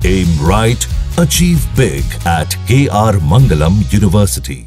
Aim right, achieve big at KR Mangalam University.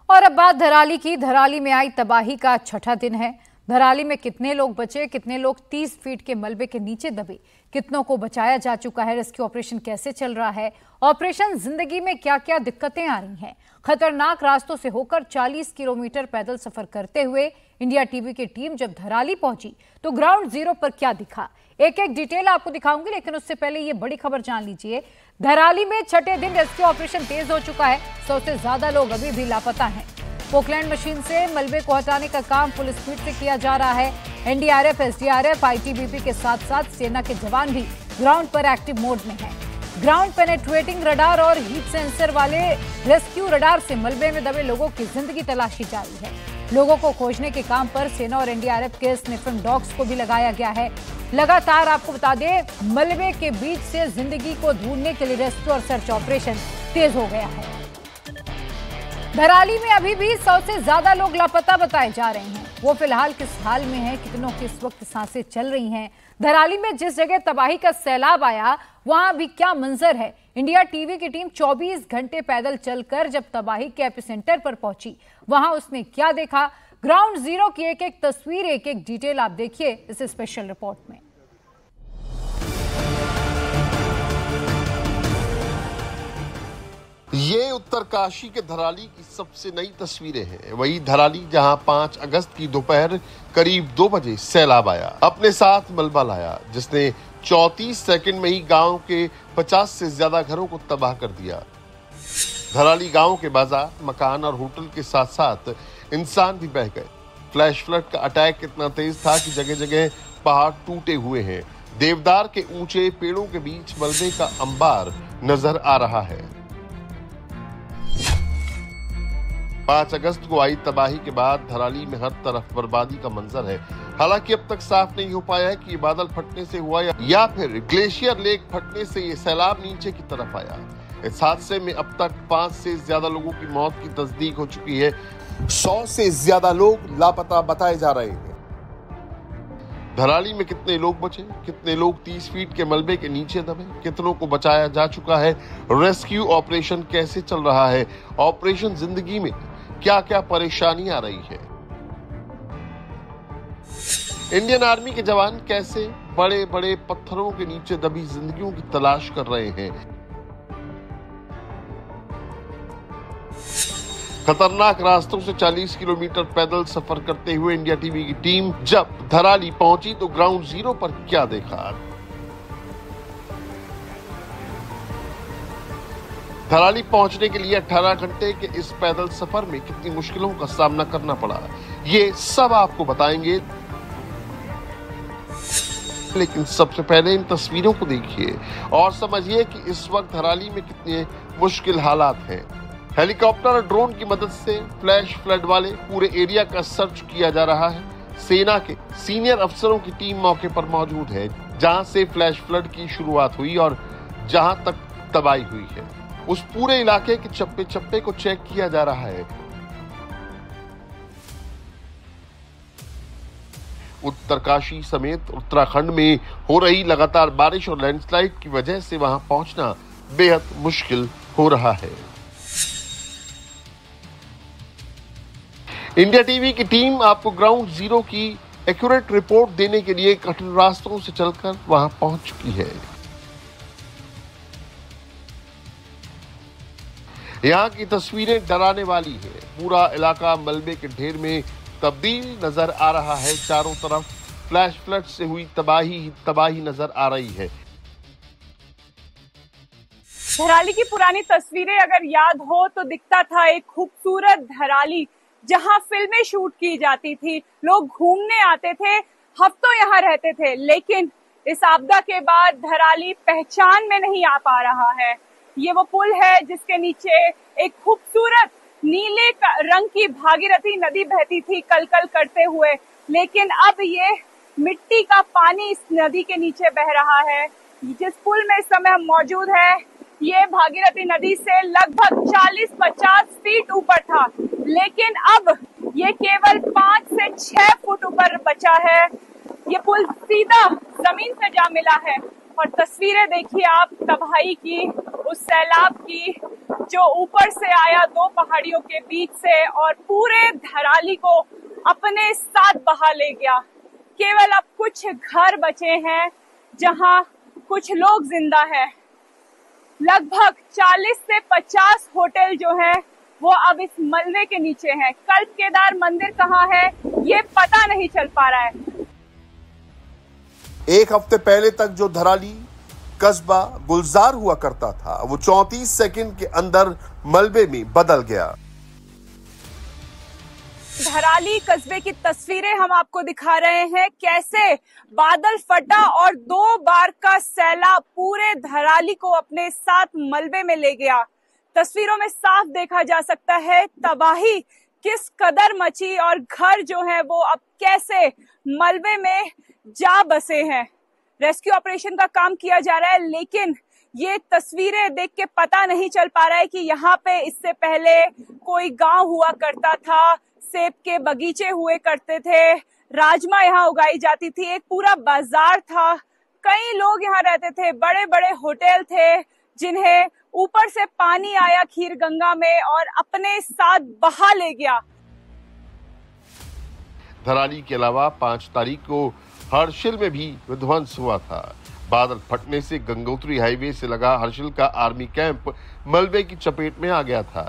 और अब बात धराली की। धराली में आई तबाही का छठा दिन है। धराली में कितने लोग बचे, कितने लोग 30 फीट के मलबे के नीचे दबे, कितनों को बचाया जा चुका है, रेस्क्यू ऑपरेशन कैसे चल रहा है, ऑपरेशन जिंदगी में क्या क्या दिक्कतें आ रही हैं। खतरनाक रास्तों से होकर 40 किलोमीटर पैदल सफर करते हुए इंडिया टीवी की टीम जब धराली पहुंची तो ग्राउंड जीरो पर क्या दिखा, एक एक डिटेल आपको दिखाऊंगी, लेकिन उससे पहले ये बड़ी खबर जान लीजिए। धराली में छठे दिन रेस्क्यू ऑपरेशन तेज हो चुका है। 100 से ज्यादा लोग अभी भी लापता हैं। पोकलैंड मशीन से मलबे को हटाने का काम फुल स्पीड से किया जा रहा है। एनडीआरएफ, एसडीआरएफ, आईटीबीपी के साथ साथ सेना के जवान भी ग्राउंड पर एक्टिव मोड में हैं। ग्राउंड पेनेट्रेटिंग रडार और हीट सेंसर वाले रेस्क्यू रडार से मलबे में दबे लोगों की जिंदगी तलाशी जा रही है। लोगों को खोजने के काम पर सेना और एनडीआरएफ के स्निफिंग डॉग्स को भी लगाया गया है। लगातार आपको बता दें, मलबे के बीच से जिंदगी को ढूंढने के लिए रेस्क्यू और सर्च ऑपरेशन तेज हो गया है। धराली में अभी भी 100 से ज्यादा लोग लापता बताए जा रहे हैं। वो फिलहाल किस हाल में है, कितनों की इस वक्त सांसें चल रही हैं। धराली में जिस जगह तबाही का सैलाब आया वहां भी क्या मंजर है। इंडिया टीवी की टीम 24 घंटे पैदल चलकर जब तबाही के एपिसेंटर पर पहुंची, वहां उसने क्या देखा, ग्राउंड जीरो की एक एक तस्वीर, एक एक डिटेल आप देखिए इस स्पेशल रिपोर्ट में। ये उत्तरकाशी के धराली की सबसे नई तस्वीरें हैं। वही धराली जहां 5 अगस्त की दोपहर करीब 2 बजे सैलाब आया, अपने साथ मलबा लाया, जिसने 34 सेकंड में ही गांव के 50 से ज्यादा घरों को तबाह कर दिया। धराली गांव के बाजार, मकान और होटल के साथ साथ इंसान भी बह गए। फ्लैश फ्लड का अटैक इतना तेज था कि जगह जगह पहाड़ टूटे हुए हैं। देवदार के ऊंचे पेड़ों के बीच मलबे का अंबार नजर आ रहा है। 5 अगस्त को आई तबाही के बाद धराली में हर तरफ बर्बादी का मंजर है। हालांकि अब तक साफ नहीं हो पाया है कि ये बादल फटने से हुआ या फिर ग्लेशियर लेक फटने से ये सैलाब नीचे की तरफ आया। इस हादसे में अब तक 5 से ज्यादा लोगों की मौत की तस्दीक हो चुकी है। 100 से ज्यादा लोग लापता बताए जा रहे हैं। धराली में कितने लोग बचे, कितने लोग 30 फीट के मलबे के नीचे दबे, कितनों को बचाया जा चुका है, रेस्क्यू ऑपरेशन कैसे चल रहा है, ऑपरेशन जिंदगी में क्या क्या परेशानी आ रही है, इंडियन आर्मी के जवान कैसे बड़े बड़े पत्थरों के नीचे दबी जिंदगियों की तलाश कर रहे हैं। खतरनाक रास्तों से 40 किलोमीटर पैदल सफर करते हुए इंडिया टीवी की टीम जब धराली पहुंची तो ग्राउंड जीरो पर क्या देखा। धराली पहुंचने के लिए 18 घंटे के इस पैदल सफर में कितनी मुश्किलों का सामना करना पड़ा, ये सब आपको बताएंगे। लेकिन सबसे पहले इन तस्वीरों को देखिए और समझिए कि इस वक्त धराली में कितने मुश्किल हालात हैं। हेलीकॉप्टर और ड्रोन की मदद से फ्लैश फ्लड वाले पूरे एरिया का सर्च किया जा रहा है। सेना के सीनियर अफसरों की टीम मौके पर मौजूद है, जहां से फ्लैश फ्लड की शुरुआत हुई और जहां तक तबाही हुई है, उस पूरे इलाके के चप्पे चप्पे को चेक किया जा रहा है। उत्तरकाशी समेत उत्तराखंड में हो रही लगातार बारिश और लैंडस्लाइड की वजह से वहां पहुंचना बेहद मुश्किल हो रहा है। इंडिया टीवी की टीम आपको ग्राउंड जीरो की एक्यूरेट रिपोर्ट देने के लिए कठिन रास्तों से चलकर वहां पहुंच चुकी है। यहाँ की तस्वीरें डराने वाली है। पूरा इलाका मलबे के ढेर में तब्दील नजर आ रहा है। चारों तरफ फ्लैश फ्लड से हुई तबाही नजर आ रही है। धराली की पुरानी तस्वीरें अगर याद हो तो दिखता था एक खूबसूरत धराली, जहां फिल्में शूट की जाती थी, लोग घूमने आते थे, हफ्तों यहाँ रहते थे। लेकिन इस आपदा के बाद धराली पहचान में नहीं आ पा रहा है। ये वो पुल है जिसके नीचे एक खूबसूरत नीले रंग की भागीरथी नदी बहती थी कल कल करते हुए, लेकिन अब ये मिट्टी का पानी इस नदी के नीचे बह रहा है। जिस पुल में इस समय हम मौजूद है, ये भागीरथी नदी से लगभग 40-50 फीट ऊपर था, लेकिन अब ये केवल 5 से 6 फुट ऊपर बचा है। ये पुल सीधा जमीन से जा मिला है और तस्वीरें देखिए आप तबाही की, उस सैलाब की जो ऊपर से आया 2 पहाड़ियों के बीच से और पूरे धराली को अपने साथ बहा ले गया। केवल अब कुछ घर बचे हैं जहां कुछ लोग जिंदा हैं। लगभग 40 से 50 होटल जो है वो अब इस मलबे के नीचे हैं। कल्प केदार मंदिर कहाँ है ये पता नहीं चल पा रहा है। एक हफ्ते पहले तक जो धराली कस्बा गुलजार हुआ करता था वो 34 सेकंड के अंदर मलबे में बदल गया। धराली कस्बे की तस्वीरें हम आपको दिखा रहे हैं, कैसे बादल फटा और 2 बार का सैलाब पूरे धराली को अपने साथ मलबे में ले गया। तस्वीरों में साफ देखा जा सकता है तबाही किस कदर मची और घर जो है वो अब कैसे मलबे में जा बसे हैं। रेस्क्यू ऑपरेशन का काम किया जा रहा है, लेकिन ये तस्वीरें देख के पता नहीं चल पा रहा है कि यहाँ पे इससे पहले कोई गांव हुआ करता था, सेब के बगीचे हुए करते थे, राजमा यहाँ उगाई जाती थी, एक पूरा बाजार था, कई लोग यहाँ रहते थे, बड़े बड़े होटल थे जिन्हें ऊपर से पानी आया खीर गंगा में और अपने साथ बहा ले गया। धराली के अलावा 5 तारीख को हर्षिल में भी विध्वंस हुआ था। बादल फटने से गंगोत्री हाईवे से लगा हर्षिल का आर्मी कैंप मलबे की चपेट में आ गया था।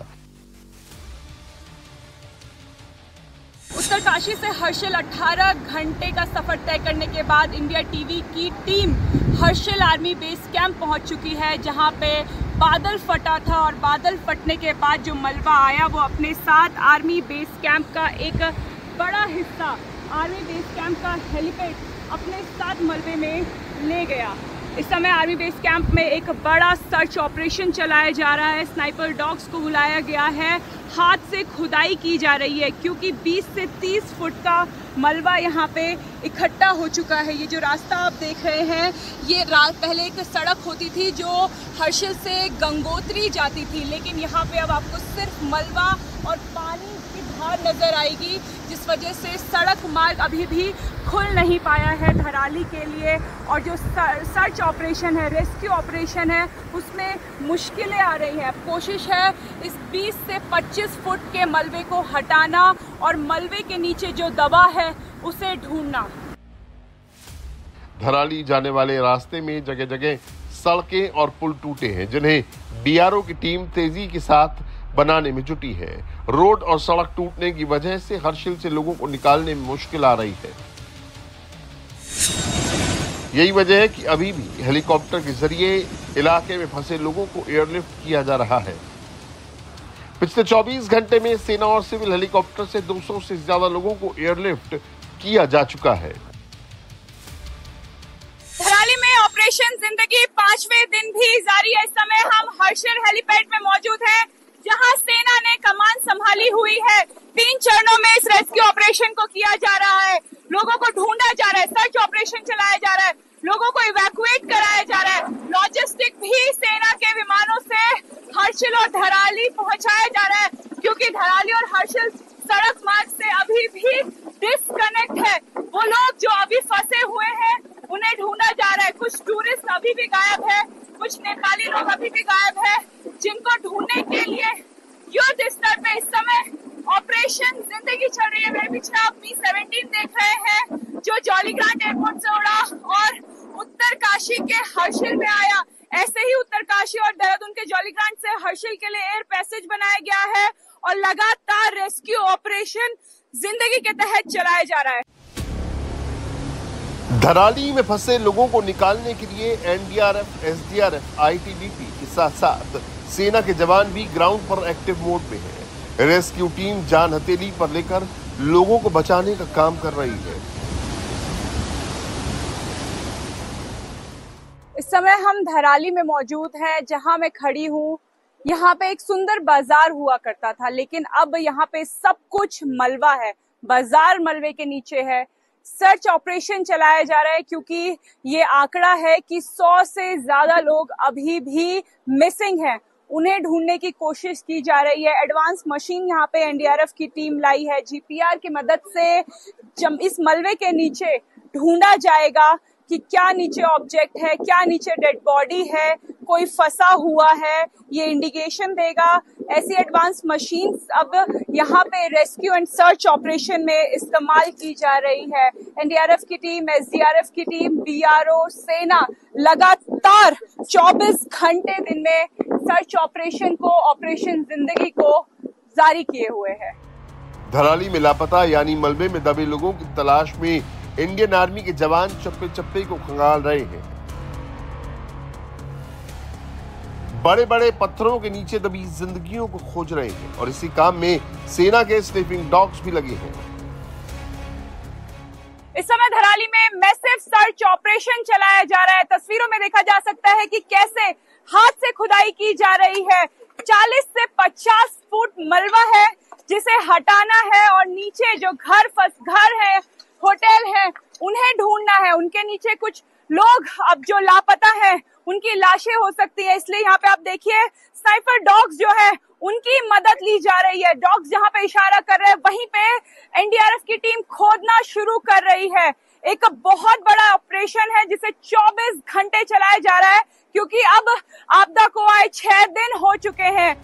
उत्तरकाशी से हर्षिल 18 घंटे का सफर तय करने के बाद इंडिया टीवी की team Harshil army base camp पहुंच चुकी है, जहां पे बादल फटा था और बादल फटने के बाद जो मलबा आया वो अपने साथ आर्मी बेस कैंप का एक बड़ा हिस्सा, आर्मी बेस कैंप का हेलीपैड अपने साथ मलबे में ले गया। इस समय आर्मी बेस कैंप में एक बड़ा सर्च ऑपरेशन चलाया जा रहा है। स्नाइपर डॉग्स को बुलाया गया है, हाथ से खुदाई की जा रही है क्योंकि 20 से 30 फुट का मलबा यहाँ पे इकट्ठा हो चुका है। ये जो रास्ता आप देख रहे हैं ये पहले एक सड़क होती थी जो हर्षिल से गंगोत्री जाती थी, लेकिन यहाँ पे अब आपको सिर्फ मलबा और पानी की धार नजर आएगी, जिस वजह से सड़क मार्ग अभी भी खुल नहीं पाया है धराली के लिए। और जो सर्च ऑपरेशन है, रेस्क्यू ऑपरेशन है, उसमें मुश्किलें आ रही हैं। कोशिश है इस 20 से 25 फुट के मलबे को हटाना और मलबे के नीचे जो दबा है उसे ढूंढना। धराली जाने वाले रास्ते में जगह जगह सड़कें और पुल टूटे हैं, जिन्हें बीआरओ की टीम तेजी के साथ बनाने में जुटी है। रोड और सड़क टूटने की वजह से हर्षिल से लोगों को निकालने में मुश्किल आ रही है। यही वजह है कि अभी भी हेलीकॉप्टर के जरिए इलाके में फंसे लोगों को एयरलिफ्ट किया जा रहा है। पिछले 24 घंटे में सेना और सिविल हेलीकॉप्टर से 200 से ज्यादा लोगों को एयरलिफ्ट किया जा चुका है। धराली में ऑपरेशन जिंदगी 5वें दिन भी जारी है। इस समय हम हर्षिल हेलीपैड में मौजूद हैं, जहां सेना ने कमान संभाली हुई है। 3 चरणों में इस रेस्क्यू ऑपरेशन को किया जा रहा है। लोगों को ढूंढा जा रहा है, सर्च ऑपरेशन चलाया जा रहा है, लोगों को इवैक्यूएट कराया जा रहा है। लॉजिस्टिक भी सेना के विमानों से हर्षिल और धराली पहुंचाया जा रहा है, क्योंकि धराली और हर्षिल सड़क मार्ग से अभी भी डिस्कनेक्ट है। वो लोग जो अभी फंसे हुए हैं उन्हें ढूंढा जा रहा है। कुछ टूरिस्ट अभी भी गायब है, कुछ नेपाली लोग अभी भी गायब है, जिनको ढूंढने के लिए युद्ध स्तर पे इस समय ऑपरेशन जिंदगी चल रही है। मेरे पीछे आप Mi-17 देख रहे हैं जो जॉलीग्रांट एयरपोर्ट से उड़ा और उत्तरकाशी के हर्षिल में आया। ऐसे ही उत्तरकाशी और देहरादून के जॉलीग्रांट से हर्षिल के लिए एयर पैसेज बनाया गया है और लगातार रेस्क्यू ऑपरेशन जिंदगी के तहत चलाया जा रहा है। धराली में फंसे लोगों को निकालने के लिए एनडीआरएफ, एसडीआरएफ, आईटीबीपी के साथ साथ सेना के जवान भी ग्राउंड पर एक्टिव मोड में है। रेस्क्यू टीम जान हथेली पर लेकर लोगों को बचाने का काम कर रही है। इस समय हम धराली में मौजूद हैं, जहां मैं खड़ी हूं। यहाँ पे एक सुंदर बाजार हुआ करता था, लेकिन अब यहाँ पे सब कुछ मलबा है। बाजार मलबे के नीचे है। सर्च ऑपरेशन चलाया जा रहा है क्योंकि ये आंकड़ा है कि 100 से ज्यादा लोग अभी भी मिसिंग हैं। उन्हें ढूंढने की कोशिश की जा रही है। एडवांस मशीन यहाँ पे एनडीआरएफ की टीम लाई है। जीपीआर की मदद से इस मलबे के नीचे ढूंढा जाएगा कि क्या नीचे ऑब्जेक्ट है, क्या नीचे डेड बॉडी है, कोई फंसा हुआ है, ये इंडिकेशन देगा। ऐसी एडवांस मशीन्स अब यहाँ पे रेस्क्यू एंड सर्च ऑपरेशन में इस्तेमाल की जा रही है। एनडीआरएफ की टीम, एसडीआरएफ की टीम, बीआरओ, सेना लगातार 24 घंटे दिन में सर्च ऑपरेशन को, ऑपरेशन जिंदगी को जारी किए हुए हैं। धराली में लापता यानी मलबे में दबे लोगों की तलाश में इंडियन आर्मी के जवान चप्पे चप्पे को खंगाल रहे हैं। बड़े बड़े पत्थरों के नीचे दबी जिंदगियों को खोज रहे हैं और इसी काम में सेना के स्निफिंग डॉग्स भी लगे हैं। इस समय धराली में मैसिव सर्च ऑपरेशन चलाया जा रहा है। तस्वीरों में देखा जा सकता है कि कैसे हाथ से खुदाई की जा रही है। 40 से 50 फुट मलबा है जिसे हटाना है और नीचे जो घर है, होटल है, उन्हें ढूंढना है। उनके नीचे कुछ लोग अब जो लापता है, उनकी लाशें हो सकती है, इसलिए यहाँ पे आप देखिए स्नाइपर डॉग्स जो है उनकी मदद ली जा रही है। डॉग्स जहाँ पे इशारा कर रहे हैं वहीं पे एनडीआरएफ की टीम खोदना शुरू कर रही है। एक बहुत बड़ा ऑपरेशन है जिसे 24 घंटे चलाया जा रहा है क्योंकि अब आपदा को आए 6 दिन हो चुके हैं।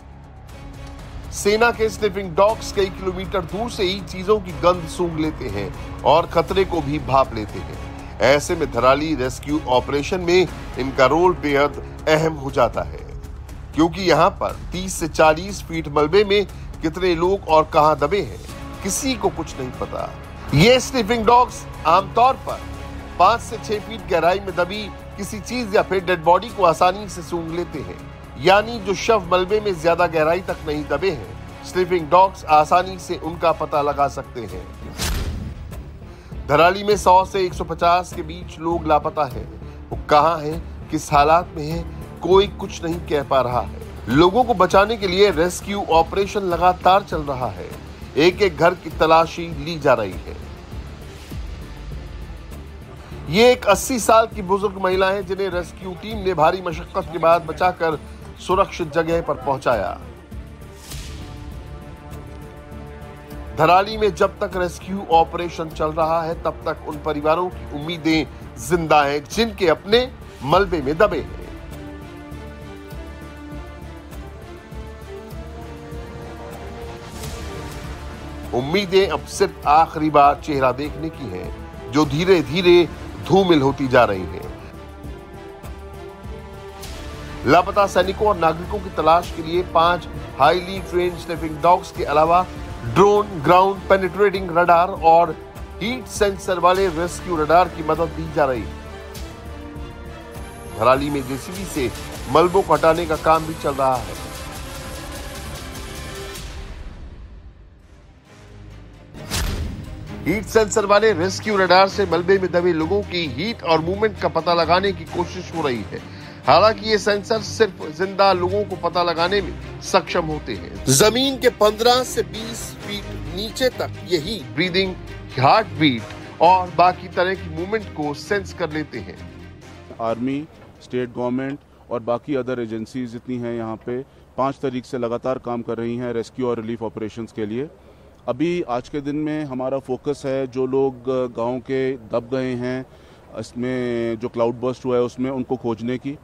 सेना के स्निफिंग डॉग्स कई किलोमीटर दूर से ही चीजों की गंध सूंघ लेते हैं और खतरे को भी भाप लेते हैं। ऐसे में धराली रेस्क्यू ऑपरेशन में इनका रोल बेहद अहम हो जाता है क्योंकि यहाँ पर 30 से 40 फीट मलबे में कितने लोग और कहां दबे हैं किसी को कुछ नहीं पता। ये स्निफिंग डॉग्स आमतौर पर 5 से 6 फीट गहराई में दबी किसी चीज या फिर डेड बॉडी को आसानी से सूंघ लेते हैं, यानी जो शव मलबे में ज्यादा गहराई तक नहीं दबे हैं, स्निफिंग डॉग्स आसानी से उनका पता लगा सकते हैं। धराली में 100 से 150 के बीच लोग लापता हैं। वो कहां हैं, किस हालात में हैं, कोई कुछ नहीं कह पा रहा है। लोगों को बचाने के लिए रेस्क्यू ऑपरेशन लगातार चल रहा है। एक एक घर की तलाशी ली जा रही है। ये एक 80 साल की बुजुर्ग महिला है जिन्हें रेस्क्यू टीम ने भारी मशक्कत के बाद बचाकर सुरक्षित जगह पर पहुंचाया। धराली में जब तक रेस्क्यू ऑपरेशन चल रहा है तब तक उन परिवारों की उम्मीदें जिंदा हैं जिनके अपने मलबे में दबे हैं। उम्मीदें अब सिर्फ आखिरी बार चेहरा देखने की हैं, जो धीरे धीरे धूमिल होती जा रही हैं। लापता सैनिकों और नागरिकों की तलाश के लिए 5 हाईली ट्रेन्ड स्निफिंग डॉग्स के अलावा ड्रोन, ग्राउंड पेनिट्रेटिंग रडार और हीट सेंसर वाले रेस्क्यू रडार की मदद दी जा रही है। धराली में जेसीबी से मलबों को हटाने का काम भी चल रहा है। हीट सेंसर वाले रेस्क्यू रडार से मलबे में दबे लोगों की हीट और मूवमेंट का पता लगाने की कोशिश हो रही है। हालांकि ये सेंसर सिर्फ जिंदा लोगों को पता लगाने में सक्षम होते हैं। जमीन के 15 से 20 फीट नीचे तक यही ब्रीदिंग, हार्ट बीट और बाकी तरह की मूवमेंट को सेंस कर लेते हैं। आर्मी, स्टेट गवर्नमेंट और बाकी अदर एजेंसीज जितनी हैं यहाँ पे 5 तारीख से लगातार काम कर रही हैं रेस्क्यू और रिलीफ ऑपरेशंस के लिए। अभी आज के दिन में हमारा फोकस है जो लोग गांव के दब गए हैं, इसमें जो क्लाउड बर्स्ट हुआ है उसमें उनको खोजने की।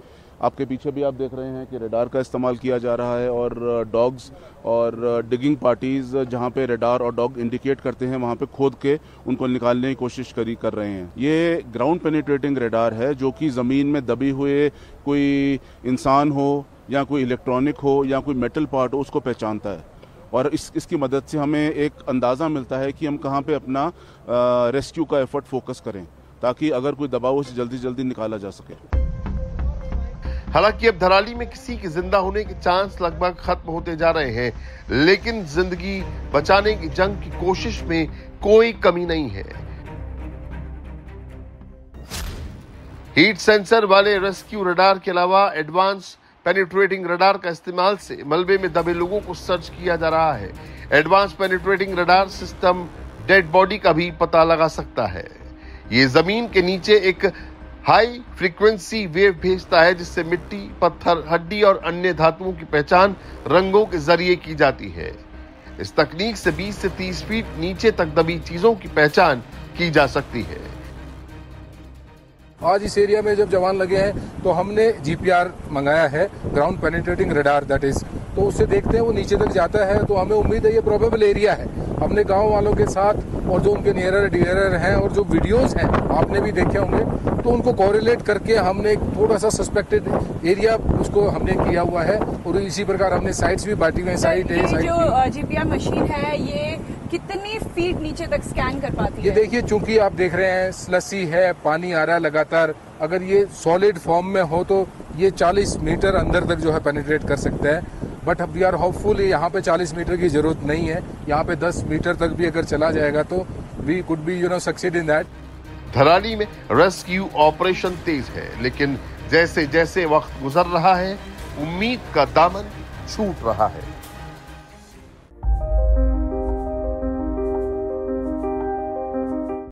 आपके पीछे भी आप देख रहे हैं कि रडार का इस्तेमाल किया जा रहा है और डॉग्स और डिगिंग पार्टीज जहां पे रडार और डॉग इंडिकेट करते हैं वहां पे खोद के उनको निकालने की कोशिश कर रहे हैं। ये ग्राउंड पेनिट्रेटिंग रडार है जो कि ज़मीन में दबे हुए कोई इंसान हो या कोई इलेक्ट्रॉनिक हो या कोई मेटल पार्ट हो उसको पहचानता है और इसकी मदद से हमें एक अंदाज़ा मिलता है कि हम कहाँ पे अपना रेस्क्यू का एफर्ट फोकस करें ताकि अगर कोई दबाव से जल्दी जल्दी निकाला जा सके। हालांकि अब धराली में किसी के जिंदा होने के चांस लगभग खत्म होते जा रहे हैं, लेकिन जिंदगी बचाने की जंग की कोशिश में कोई कमी नहीं है। हीट सेंसर वाले रेस्क्यू रडार के अलावा एडवांस पेनिट्रेटिंग रडार का इस्तेमाल से मलबे में दबे लोगों को सर्च किया जा रहा है। Advance penetrating radar system dead body का भी पता लगा सकता है। ये जमीन के नीचे एक हाई फ्रीक्वेंसी वेव भेजता है जिससे मिट्टी, पत्थर, हड्डी और अन्य धातुओं की पहचान रंगों के जरिए की जाती है। इस तकनीक से 20 से 30 फीट नीचे तक दबी चीजों की पहचान की जा सकती है। आज इस एरिया में जब जवान लगे हैं तो हमने GPR मंगाया है, ground penetrating radar that is, तो उससे देखते हैं वो नीचे तक जाता है तो हमें उम्मीद है ये प्रोबेबल एरिया है। हमने गांव वालों के साथ और जो उनके नियरर डियरर हैं और जो वीडियोस हैं आपने भी देखे होंगे, तो उनको कोरिलेट करके हमने एक थोड़ा सा सस्पेक्टेड एरिया उसको हमने किया हुआ है और इसी प्रकार हमने साइट्स भी बांटी हुई हैं। साइट ए, साइट जो GPR मशीन है ये कितनी फीट नीचे तक स्कैन कर पाती है? ये देखिए, चूंकि आप देख रहे हैं स्लसी है, पानी आ रहा है लगातार, अगर ये सॉलिड फॉर्म में हो तो ये 40 मीटर अंदर तक जो है पेनिट्रेट कर सकता है। बट वी आर होपफुल, यहाँ पे 40 मीटर की जरूरत नहीं है, यहाँ पे 10 मीटर तक भी अगर चला जाएगा तो we could be succeed in that. Dharali में रेस्क्यू ऑपरेशन तेज है, लेकिन जैसे जैसे वक्त गुजर रहा है उम्मीद का दामन छूट रहा है।